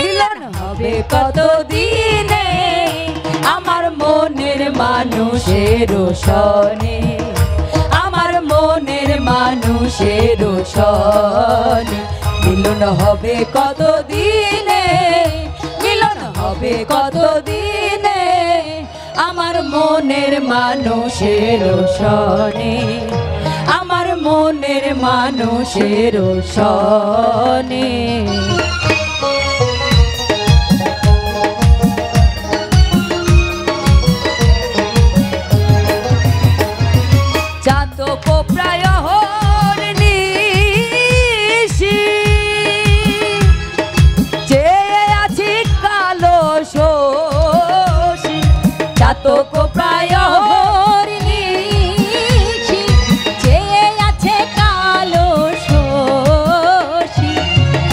মিলন হবে কতদিনে আমার মনের মানুষের সনে, আমার মনের মানুষের সনে। মিলন হবে কতদিনে, মিলন হবে কতদিনে আমার মনের মানুষের সনে, আমার মনের মানুষের সনে। চাতক প্রায় নিশি চেয়ে আছি কালো শোষী, চাতক প্রায় নিশি চেয়ে আছে কালো শোষী।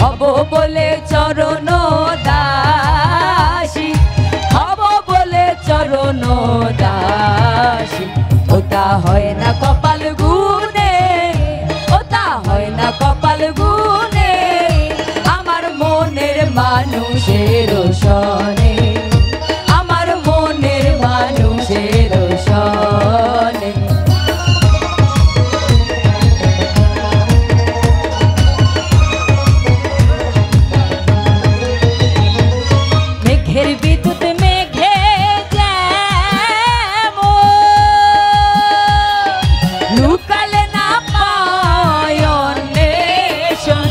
হব বলে চরণ দাসী, হব বলে চরণ দাসী। ওটা হয় না কপাল গুনে, ওটা হয় না কপাল গুনে আমার মনের মানুষের সনে, আমার মনের মানুষের সনে। মেঘের বিদ্যুৎ মেঘে লুকালে না পায় অন্বেষণ,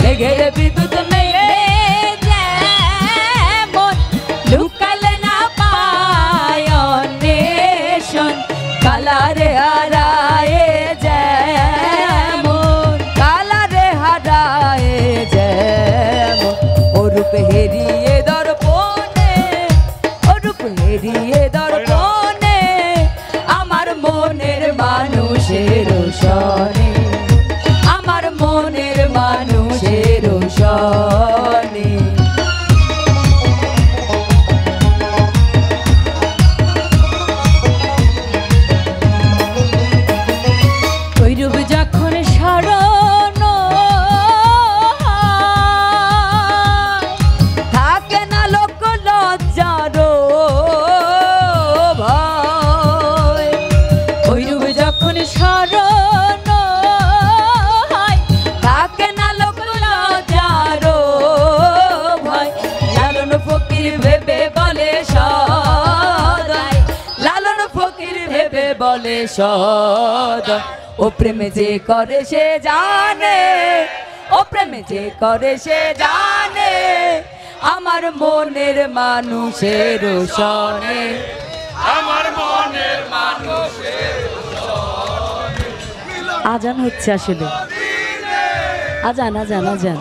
মেঘের বিদ্যুৎ মেঘে যেমন লুকালে না পায় অন্বেষণ। কালারে হারায় যেমন, কালারে হারায় যেমন অরূপ হেরিয়ে দর্পণে, অরূপ হেরিয়ে দর্পণে আমার মনের মানুষের সনে, আমার মনের মানুষের সনে। ওইরূপ যখন স্মরণ থাকে না লোক লজ্জার ভয়, ওইরূপ যখন স্মরণ থাকে না লোক লজ্জার ভয়। লালন ফকির ভেবে বলে সদাই, লালন ফকির ভেবে বলে সদাই। ও প্রেম যে করে সে জানে, ও প্রেম যে করে সে জানে আমার মনের মানুষের সনে, আমার মনের মানুষের সনে। আজান হচ্ছে আসলে, আজান আজান আজান।